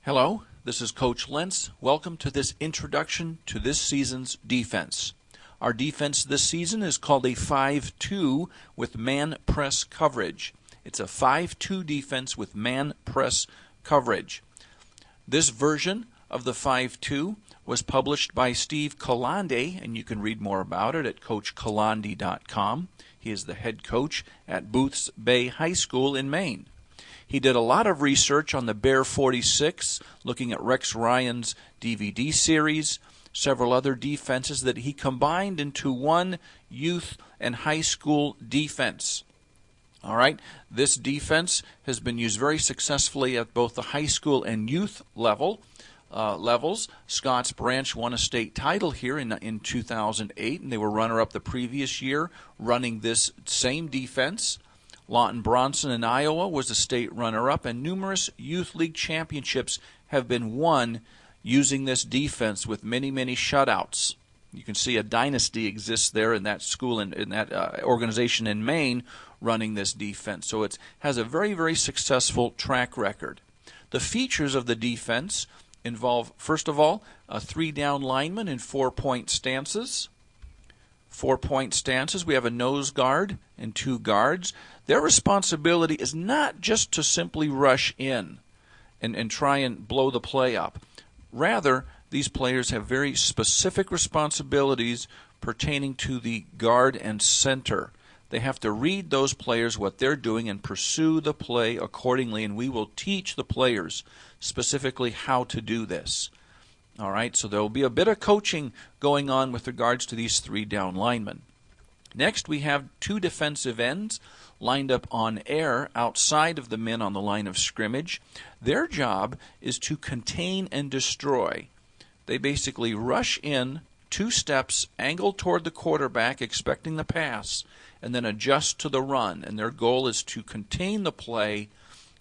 Hello, this is Coach Lentz. Welcome to this introduction to this season's defense. Our defense this season is called a 5-2 with man press coverage. It's a 5-2 defense with man press coverage. This version of the 5-2 was published by Steve Kalande, and you can read more about it at CoachKalande.com. He is the head coach at Booths Bay High School in Maine. He did a lot of research on the Bear 46, looking at Rex Ryan's DVD series, several other defenses that he combined into one youth and high school defense. All right, this defense has been used very successfully at both the high school and youth levels. Scotts Branch won a state title here in 2008, and they were runner-up the previous year running this same defense. Lawton Bronson in Iowa was the state runner-up, and numerous youth league championships have been won using this defense with many, many shutouts. You can see a dynasty exists there in that school and in that organization in Maine running this defense. So it has a very, very successful track record. The features of the defense involve, first of all, a 3-down lineman in 4-point stances. 4-point stances. We have a nose guard and 2 guards. Their responsibility is not just to simply rush in and try and blow the play up. Rather, these players have very specific responsibilities pertaining to the guard and center. They have to read those players, what they're doing, and pursue the play accordingly, and we will teach the players specifically how to do this. All right, so there will be a bit of coaching going on with regards to these 3-down linemen. Next, we have 2 defensive ends lined up on air outside of the men on the line of scrimmage. Their job is to contain and destroy. They basically rush in 2 steps, angled toward the quarterback, expecting the pass, and then adjust to the run. And their goal is to contain the play,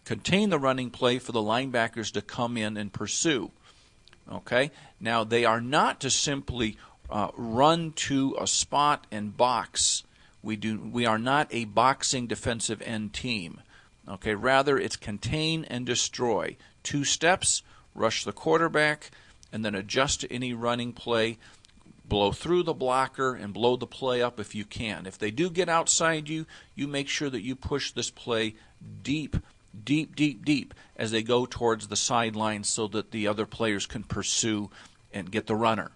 contain the running play for the linebackers to come in and pursue. Okay? Now, they are not to simply run to a spot and box. We are not a boxing defensive end team. Okay, rather it's contain and destroy. 2 steps, rush the quarterback, and then adjust to any running play. Blow through the blocker and blow the play up if you can. If they do get outside you, you make sure that you push this play deep as they go towards the sideline so that the other players can pursue and get the runner.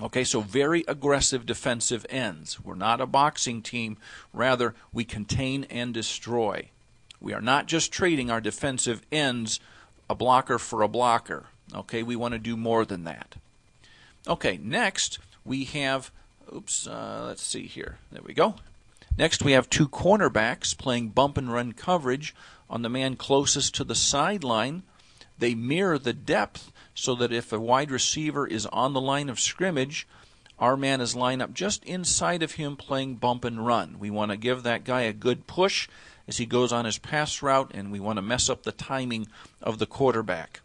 Okay, so very aggressive defensive ends. We're not a boxing team. Rather, we contain and destroy. We are not just trading our defensive ends a blocker for a blocker. Okay, we want to do more than that. Okay, next we have, let's see here. There we go. Next we have 2 cornerbacks playing bump and run coverage on the man closest to the sideline. They mirror the depth so that if a wide receiver is on the line of scrimmage, our man is lined up just inside of him playing bump and run. We want to give that guy a good push as he goes on his pass route, and we want to mess up the timing of the quarterback.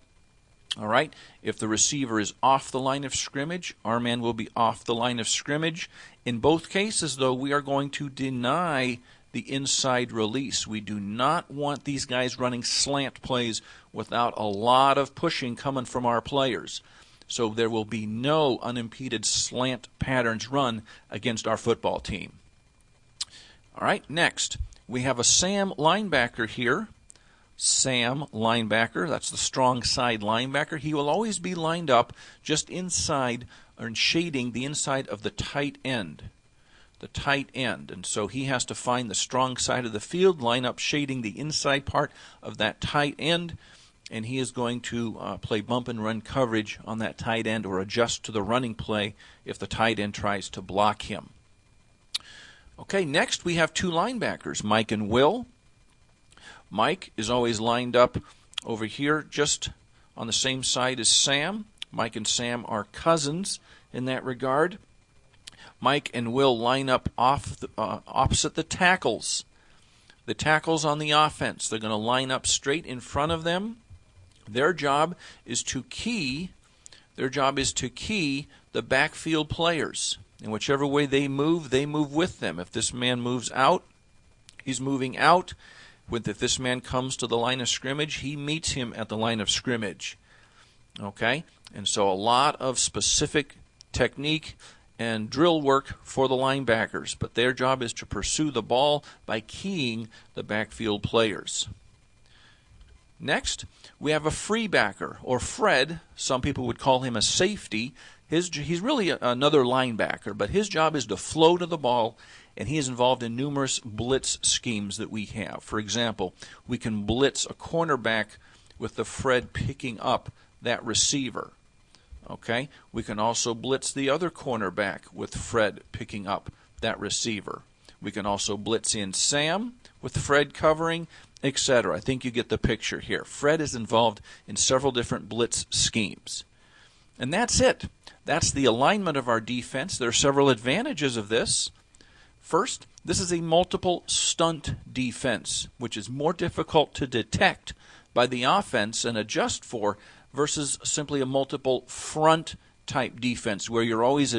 All right, if the receiver is off the line of scrimmage, our man will be off the line of scrimmage. In both cases, though, we are going to deny the inside release. We do not want these guys running slant plays without a lot of pushing coming from our players. So there will be no unimpeded slant patterns run against our football team. All right, next, we have a Sam linebacker here. Sam linebacker, that's the strong side linebacker. He will always be lined up just inside or shading the inside of the tight end. The tight end. And so he has to find the strong side of the field, line up shading the inside part of that tight end, and he is going to play bump and run coverage on that tight end or adjust to the running play if the tight end tries to block him. Okay, next we have 2 linebackers, Mike and Will. Mike is always lined up over here just on the same side as Sam. Mike and Sam are cousins in that regard. Mike and Will line up opposite the tackles. The tackles on the offense, they're going to line up straight in front of them. Their job is to key the backfield players. And whichever way they move with them. If this man moves out, he's moving out. If this man comes to the line of scrimmage, he meets him at the line of scrimmage. Okay? And so a lot of specific technique and drill work for the linebackers, but their job is to pursue the ball by keying the backfield players. Next, we have a free backer, or Fred. Some people would call him a safety. He's really another linebacker, but his job is to flow to the ball, and he is involved in numerous blitz schemes that we have. For example, we can blitz a cornerback with the Fred picking up that receiver. Okay? We can also blitz the other cornerback with Fred picking up that receiver. We can also blitz in Sam with Fred covering, etc. I think you get the picture here. Fred is involved in several different blitz schemes. And that's it. That's the alignment of our defense. There are several advantages of this. First, this is a multiple stunt defense, which is more difficult to detect by the offense and adjust for versus simply a multiple front type defense where you're always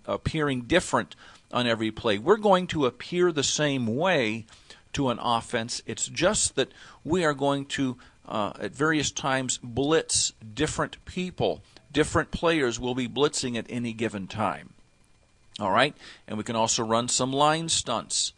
appearing different on every play. We're going to appear the same way to an offense. It's just that we are going to at various times blitz different people. Different players will be blitzing at any given time. All right? And we can also run some line stunts,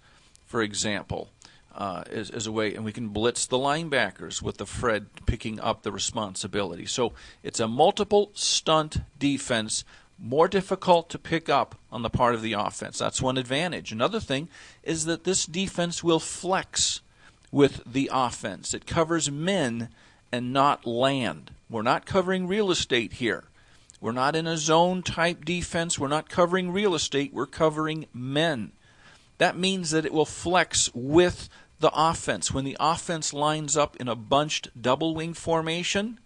for example, as a way, and we can blitz the linebackers with the Fred picking up the responsibility. So it's a multiple stunt defense, more difficult to pick up on the part of the offense. That's one advantage. Another thing is that this defense will flex with the offense. It covers men and not land. We're not covering real estate here. We're not in a zone type defense. We're not covering real estate. We're covering men. That means that it will flex with the offense. When the offense lines up in a bunched double wing formation,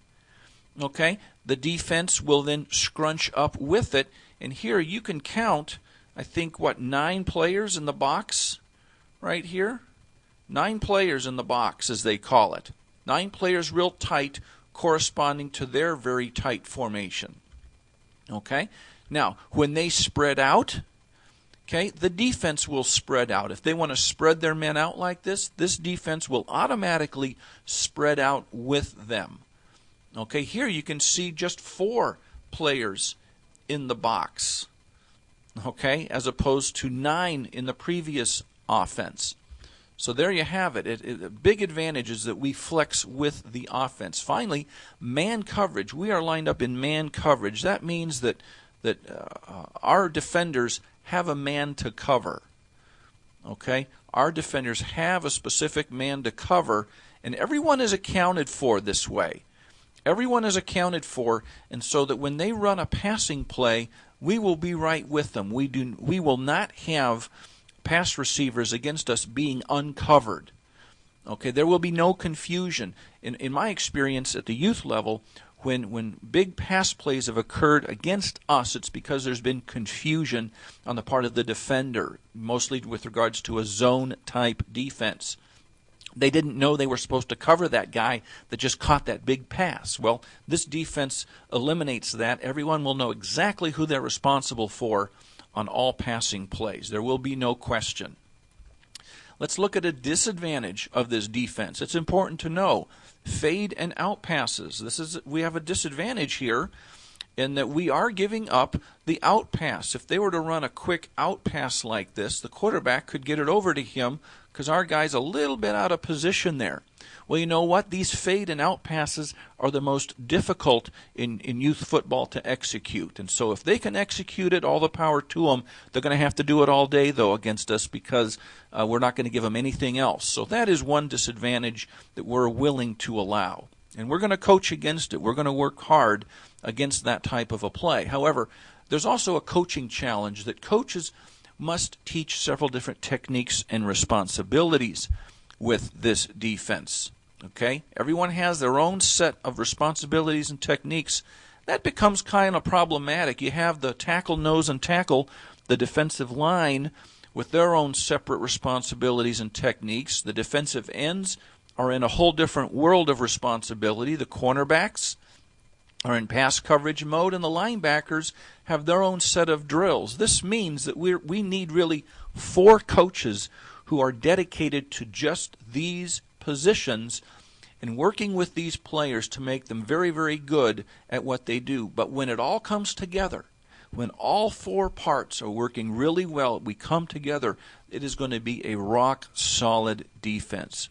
okay, the defense will then scrunch up with it. And here you can count, I think, 9 players in the box right here? 9 players in the box, as they call it. 9 players real tight, corresponding to their very tight formation. Okay? Now, when they spread out, okay, the defense will spread out. If they want to spread their men out like this defense will automatically spread out with them. Okay, here you can see just 4 players in the box, okay, as opposed to 9 in the previous offense. So there you have it. The big advantage is that we flex with the offense. Finally, man coverage. We are lined up in man coverage. That means that our defenders have a man to cover. Okay? Our defenders have a specific man to cover, and everyone is accounted for this way. Everyone is accounted for, and so that when they run a passing play, we will be right with them. We will not have pass receivers against us being uncovered. Okay, there will be no confusion. In my experience at the youth level, when big pass plays have occurred against us, it's because there's been confusion on the part of the defender, mostly with regards to a zone-type defense. They didn't know they were supposed to cover that guy that just caught that big pass. Well, this defense eliminates that. Everyone will know exactly who they're responsible for on all passing plays. There will be no question. Let's look at a disadvantage of this defense. It's important to know fade and out passes. We have a disadvantage here in that we are giving up the out pass. If they were to run a quick out pass like this, the quarterback could get it over to him because our guy's a little bit out of position there. Well, you know what? These fade and out passes are the most difficult in youth football to execute. And so if they can execute it, all the power to them. They're going to have to do it all day, though, against us because we're not going to give them anything else. So that is one disadvantage that we're willing to allow. And we're going to coach against it. We're going to work hard against that type of a play. However, there's also a coaching challenge that coaches must teach several different techniques and responsibilities with this defense. Okay? Everyone has their own set of responsibilities and techniques. That becomes kind of problematic. You have the tackle, nose, and tackle, the defensive line, with their own separate responsibilities and techniques. The defensive ends are in a whole different world of responsibility. The cornerbacks are in pass coverage mode, and the linebackers have their own set of drills. This means that we need really 4 coaches who are dedicated to just these positions, and working with these players to make them very, very good at what they do. But when it all comes together, when all four parts are working really well, we come together, it is going to be a rock-solid defense.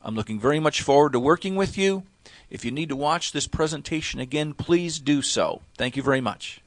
I'm looking very much forward to working with you. If you need to watch this presentation again, please do so. Thank you very much.